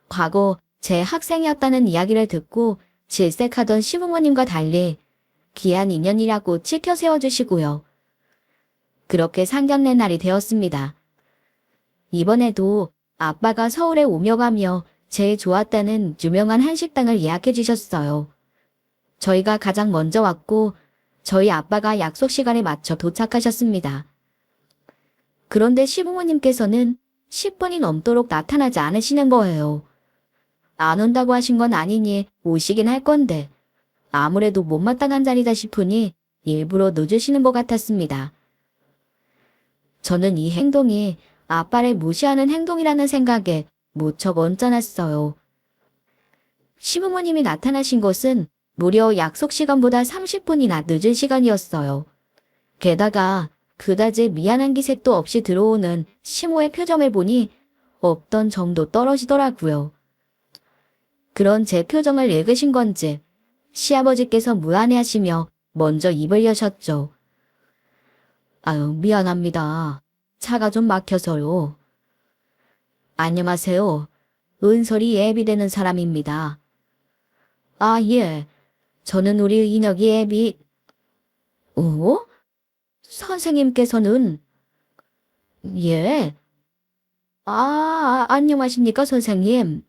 Speaker 1: 과거 제 학생이었다는 이야기를 듣고 질색하던 시부모님과 달리 귀한 인연이라고 지켜 세워주시고요. 그렇게 상견례 날이 되었습니다. 이번에도 아빠가 서울에 오며 가며 제일 좋았다는 유명한 한식당을 예약해 주셨어요. 저희가 가장 먼저 왔고 저희 아빠가 약속 시간에 맞춰 도착하셨습니다. 그런데 시부모님께서는 10분이 넘도록 나타나지 않으시는 거예요. 안 온다고 하신 건 아니니 오시긴 할 건데 아무래도 못마땅한 자리다 싶으니 일부러 늦으시는 것 같았습니다. 저는 이 행동이 아빠를 무시하는 행동이라는 생각에 무척 언짢았어요. 시부모님이 나타나신 것은 무려 약속 시간보다 30분이나 늦은 시간이었어요. 게다가 그다지 미안한 기색도 없이 들어오는 시모의 표정을 보니 없던 정도 떨어지더라고요. 그런 제 표정을 읽으신 건지 시아버지께서 무안해하시며 먼저 입을 여셨죠. 아유, 미안합니다. 차가 좀 막혀서요. 안녕하세요. 은설이 예비되는 사람입니다. 아, 예. 저는 우리 인혁이 예비... 어? 선생님께서는... 예. 안녕하십니까, 선생님.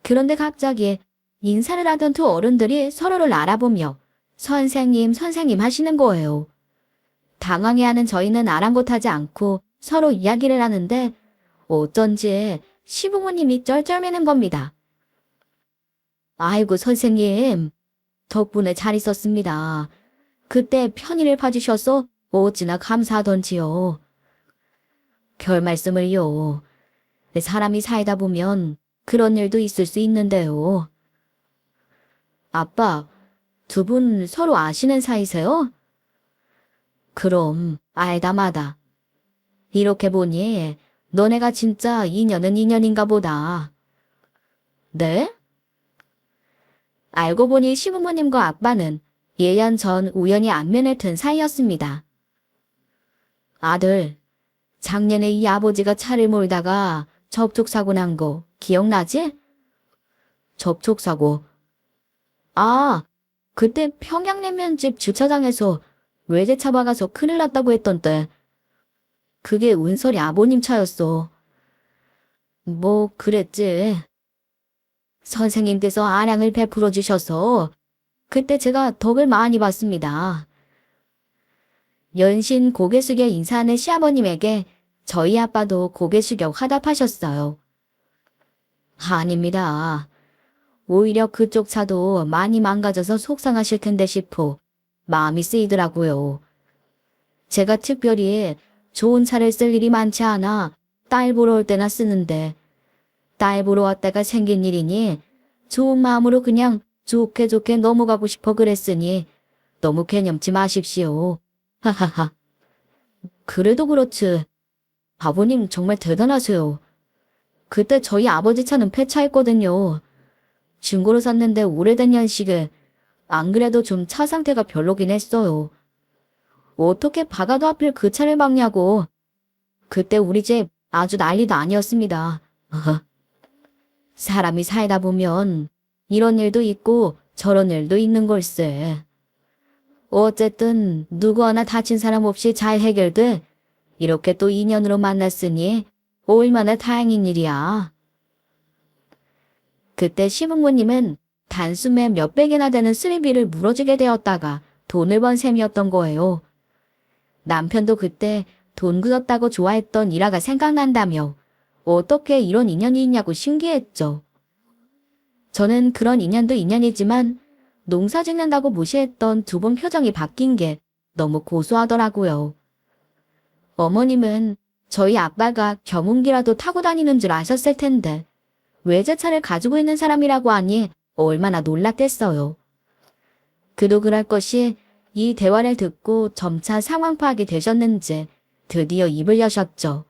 Speaker 1: 그런데 갑자기 인사를 하던 두 어른들이 서로를 알아보며 선생님, 선생님 하시는 거예요. 당황해하는 저희는 아랑곳하지 않고 서로 이야기를 하는데 어쩐지 시부모님이 쩔쩔매는 겁니다. 아이고 선생님, 덕분에 잘 있었습니다. 그때 편의를 봐주셔서 어찌나 감사하던지요. 별 말씀을요. 사람이 살다 보면 그런 일도 있을 수 있는데요. 아빠, 두 분 서로 아시는 사이세요? 그럼 알다 마다. 이렇게 보니 너네가 진짜 인연은 인연인가 보다. 네? 알고 보니 시부모님과 아빠는 1년 전 우연히 안면을 튼 사이였습니다. 아들, 작년에 이 아버지가 차를 몰다가 접촉사고 난 거 기억나지? 접촉사고. 아, 그때 평양냉면집 주차장에서 외제차 박아서 큰일 났다고 했던 때. 그게 은설이 아버님 차였어. 뭐 그랬지. 선생님께서 아량을 베풀어 주셔서 그때 제가 덕을 많이 봤습니다. 연신 고개 숙여 인사하는 시아버님에게 저희 아빠도 고개 숙여 화답하셨어요. 아닙니다. 오히려 그쪽 차도 많이 망가져서 속상하실 텐데 싶어 마음이 쓰이더라고요. 제가 특별히 좋은 차를 쓸 일이 많지 않아 딸 보러 올 때나 쓰는데 딸 보러 왔다가 생긴 일이니 좋은 마음으로 그냥 좋게 좋게 넘어가고 싶어 그랬으니 너무 개념치 마십시오. 하하하. 그래도 그렇지. 아버님 정말 대단하세요. 그때 저희 아버지 차는 폐차했거든요. 중고로 샀는데 오래된 연식에 안 그래도 좀 차 상태가 별로긴 했어요. 어떻게 박아도 하필 그 차를 막냐고. 그때 우리 집 아주 난리도 아니었습니다. 사람이 살다 보면 이런 일도 있고 저런 일도 있는 걸세. 어쨌든 누구 하나 다친 사람 없이 잘 해결돼 이렇게 또 인연으로 만났으니 얼마나 다행인 일이야. 그때 시부모님은 단숨에 몇백이나 되는 수리비를 물어주게 되었다가 돈을 번 셈이었던 거예요. 남편도 그때 돈 굳었다고 좋아했던 일화가 생각난다며 어떻게 이런 인연이 있냐고 신기했죠. 저는 그런 인연도 인연이지만 농사 짓는다고 무시했던 두 분 표정이 바뀐 게 너무 고소하더라고요. 어머님은 저희 아빠가 경운기라도 타고 다니는 줄 아셨을 텐데 외제차를 가지고 있는 사람이라고 하니 얼마나 놀랐겠어요. 그도 그럴 것이 이 대화를 듣고 점차 상황 파악이 되셨는지 드디어 입을 여셨죠.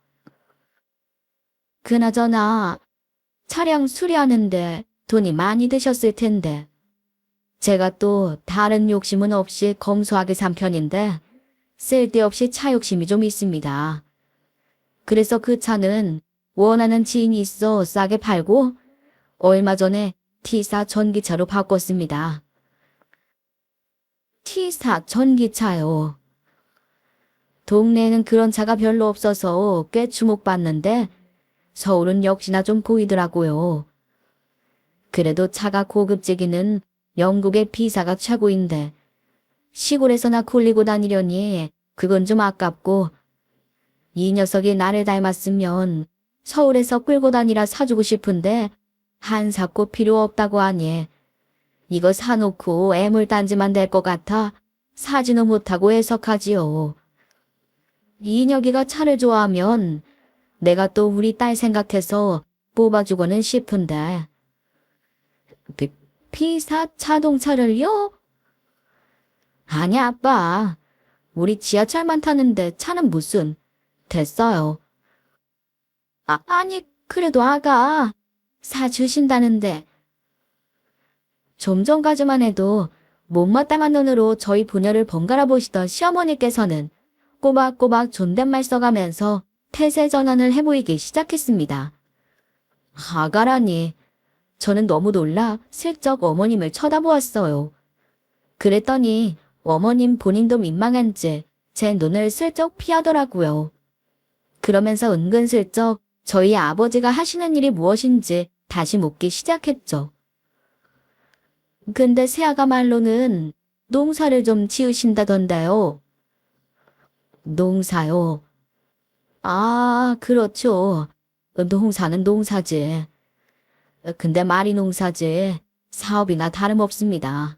Speaker 1: 그나저나 차량 수리하는데 돈이 많이 드셨을 텐데 제가 또 다른 욕심은 없이 검소하게 산 편인데 쓸데없이 차 욕심이 좀 있습니다. 그래서 그 차는 원하는 지인이 있어 싸게 팔고 얼마 전에 T4 전기차로 바꿨습니다. T4 전기차요. 동네에는 그런 차가 별로 없어서 꽤 주목받는데 서울은 역시나 좀 보이더라고요. 그래도 차가 고급지기는 영국의 B사가 최고인데 시골에서나 굴리고 다니려니 그건 좀 아깝고 이 녀석이 나를 닮았으면 서울에서 끌고 다니라 사주고 싶은데 한 사코 필요 없다고 하니 이거 사놓고 애물단지만 될 것 같아 사지는 못하고 애석하지요. 이녀기가 차를 좋아하면 내가 또 우리 딸 생각해서 뽑아주고는 싶은데 P사 자동차를요? 아니 아빠. 우리 지하철만 타는데 차는 무슨. 됐어요. 아니 그래도 아가 사주신다는데. 좀 전까지만 해도 못마땅한 눈으로 저희 부녀를 번갈아 보시던 시어머니께서는 꼬박꼬박 존댓말 써가면서 태세 전환을 해보이기 시작했습니다. 아가라니. 저는 너무 놀라 슬쩍 어머님을 쳐다보았어요. 그랬더니 어머님 본인도 민망한지 제 눈을 슬쩍 피하더라고요. 그러면서 은근슬쩍 저희 아버지가 하시는 일이 무엇인지 다시 묻기 시작했죠. 근데 새아가 말로는 농사를 좀 지으신다던데요. 농사요? 아, 그렇죠. 농사는 농사지. 근데 말이 농사지 사업이나 다름없습니다.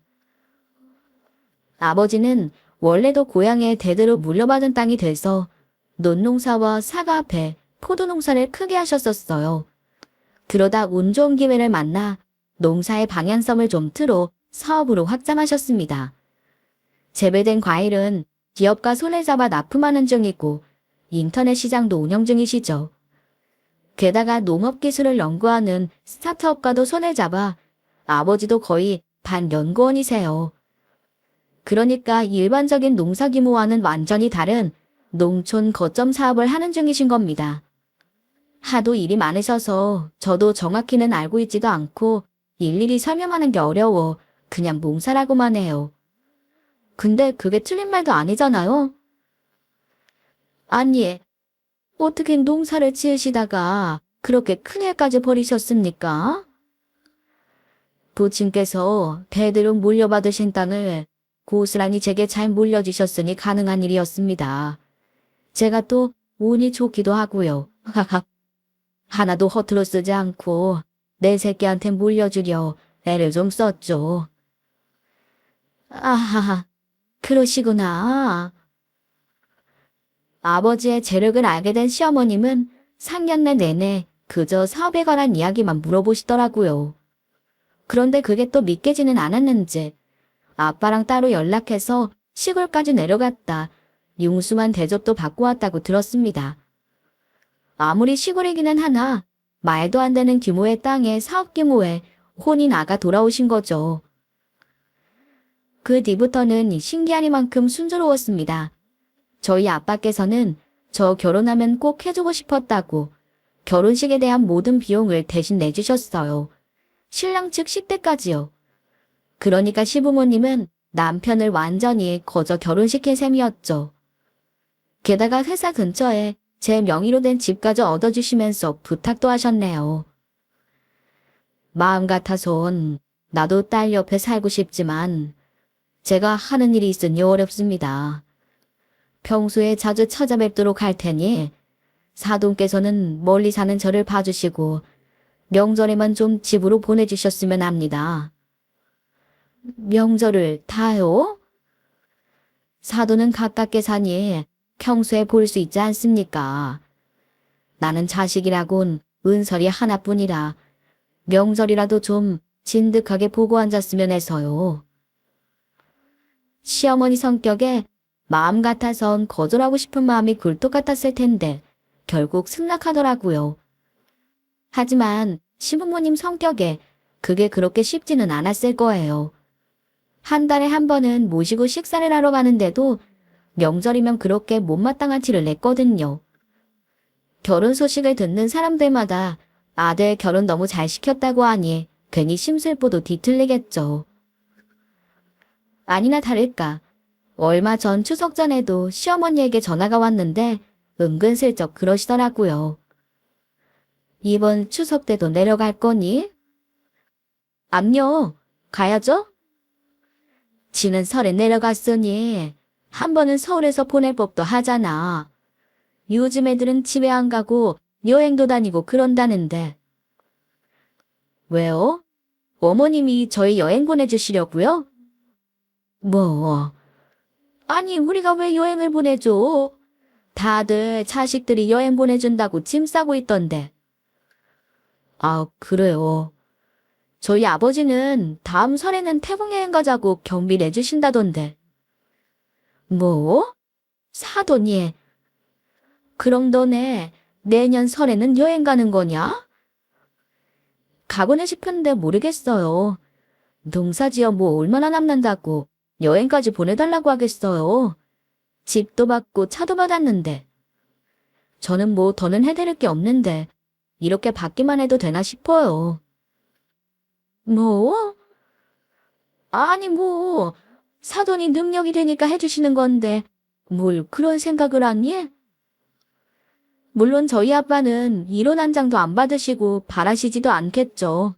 Speaker 1: 아버지는 원래도 고향에 대대로 물려받은 땅이 돼서 논농사와 사과, 배, 포도농사를 크게 하셨었어요. 그러다 운 좋은 기회를 만나 농사의 방향성을 좀 틀어 사업으로 확장하셨습니다. 재배된 과일은 기업과 손을 잡아 납품하는 중이고 인터넷 시장도 운영 중이시죠. 게다가 농업기술을 연구하는 스타트업과도 손을 잡아 아버지도 거의 반연구원이세요. 그러니까 일반적인 농사 규모와는 완전히 다른 농촌 거점 사업을 하는 중이신 겁니다. 하도 일이 많으셔서 저도 정확히는 알고 있지도 않고 일일이 설명하는 게 어려워 그냥 몽사라고만 해요. 근데 그게 틀린 말도 아니잖아요. 아니, 어떻게 농사를 지으시다가 그렇게 큰 일까지 벌이셨습니까? 부친께서 대대로 물려받으신 땅을 고스란히 제게 잘 물려주셨으니 가능한 일이었습니다. 제가 또 운이 좋기도 하고요. 하나도 허투루 쓰지 않고 내 새끼한테 물려주려 애를 좀 썼죠. 아하하, 그러시구나. 아버지의 재력을 알게 된 시어머님은 상견례 내내 그저 사업에 관한 이야기만 물어보시더라고요. 그런데 그게 또 믿기지는 않았는지 아빠랑 따로 연락해서 시골까지 내려갔다 융숭한 대접도 받고 왔다고 들었습니다. 아무리 시골이기는 하나 말도 안 되는 규모의 땅에 사업 규모에 혼이 나가 돌아오신 거죠. 그 뒤부터는 신기하리만큼 순조로웠습니다. 저희 아빠께서는 저 결혼하면 꼭 해주고 싶었다고 결혼식에 대한 모든 비용을 대신 내주셨어요. 신랑 측 식대까지요. 그러니까 시부모님은 남편을 완전히 거저 결혼시킨 셈이었죠. 게다가 회사 근처에 제 명의로 된 집까지 얻어주시면서 부탁도 하셨네요. 마음 같아선 나도 딸 옆에 살고 싶지만 제가 하는 일이 있으니 어렵습니다. 평소에 자주 찾아뵙도록 할 테니 사돈께서는 멀리 사는 저를 봐주시고 명절에만 좀 집으로 보내주셨으면 합니다. 명절을 다요? 사돈은 가깝게 사니 평소에 볼 수 있지 않습니까? 나는 자식이라곤 은설이 하나뿐이라 명절이라도 좀 진득하게 보고 앉았으면 해서요. 시어머니 성격에 마음 같아선 거절하고 싶은 마음이 굴뚝 같았을 텐데 결국 승낙하더라고요. 하지만 시부모님 성격에 그게 그렇게 쉽지는 않았을 거예요. 한 달에 한 번은 모시고 식사를 하러 가는데도 명절이면 그렇게 못마땅한 티를 냈거든요. 결혼 소식을 듣는 사람들마다 아들 결혼 너무 잘 시켰다고 하니 괜히 심술보도 뒤틀리겠죠. 아니나 다를까 얼마 전 추석 전에도 시어머니에게 전화가 왔는데 은근슬쩍 그러시더라고요. 이번 추석 때도 내려갈 거니? 암요, 가야죠? 지는 설에 내려갔으니 한 번은 서울에서 보낼 법도 하잖아. 요즘 애들은 집에 안 가고 여행도 다니고 그런다는데. 왜요? 어머님이 저희 여행 보내주시려고요? 뭐, 아니 우리가 왜 여행을 보내줘? 다들 자식들이 여행 보내준다고 짐 싸고 있던데. 아, 그래요. 저희 아버지는 다음 설에는 태국 여행 가자고 경비 내주신다던데. 뭐? 사돈이. 그럼 너네 내년 설에는 여행 가는 거냐? 가고는 싶은데 모르겠어요. 농사지어 뭐 얼마나 남는다고 여행까지 보내달라고 하겠어요. 집도 받고 차도 받았는데. 저는 뭐 더는 해드릴 게 없는데 이렇게 받기만 해도 되나 싶어요. 뭐? 아니 뭐 사돈이 능력이 되니까 해주시는 건데 뭘 그런 생각을 하니? 물론 저희 아빠는 이론 한 장도 안 받으시고 바라시지도 않겠죠.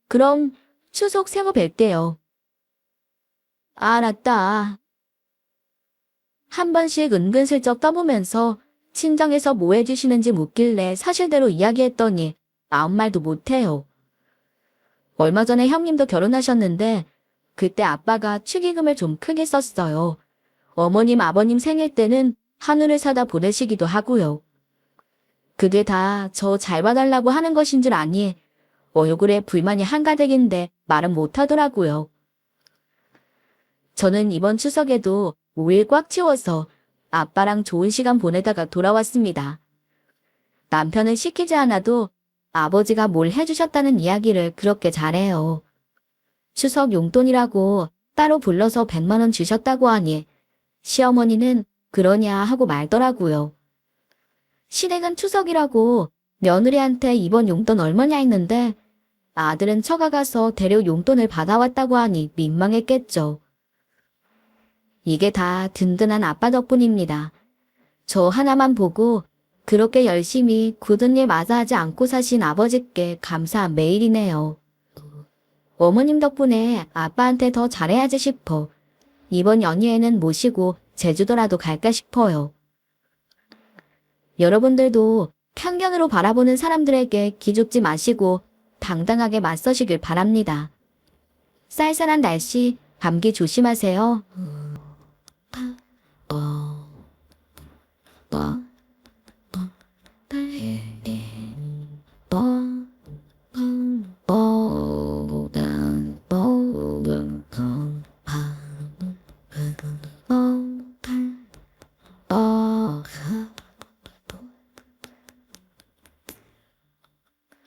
Speaker 1: 그럼 추석 새거 뵐게요. 알았다. 한 번씩 은근슬쩍 떠보면서 친정에서 뭐 해주시는지 묻길래 사실대로 이야기했더니 아무 말도 못해요. 얼마 전에 형님도 결혼하셨는데 그때 아빠가 축의금을 좀 크게 썼어요. 어머님 아버님 생일 때는 한우를 사다 보내시기도 하고요. 그게 다 저 잘 봐달라고 하는 것인 줄 아니 얼굴에 불만이 한가득인데 말은 못하더라고요. 저는 이번 추석에도 5일 꽉 채워서 아빠랑 좋은 시간 보내다가 돌아왔습니다. 남편은 시키지 않아도 아버지가 뭘 해주셨다는 이야기를 그렇게 잘해요. 추석 용돈이라고 따로 불러서 100만 원 주셨다고 하니 시어머니는 그러냐 하고 말더라고요. 시댁은 추석이라고 며느리한테 이번 용돈 얼마냐 했는데 아들은 처가 가서 대려 용돈을 받아왔다고 하니 민망했겠죠. 이게 다 든든한 아빠 덕분입니다. 저 하나만 보고 그렇게 열심히 굳은 일 마다하지 않고 사신 아버지께 감사한 매일이네요. 어머님 덕분에 아빠한테 더 잘해야지 싶어 이번 연휴에는 모시고 제주도라도 갈까 싶어요. 여러분들도 편견으로 바라보는 사람들에게 기죽지 마시고 당당하게 맞서시길 바랍니다. 쌀쌀한 날씨, 감기 조심하세요.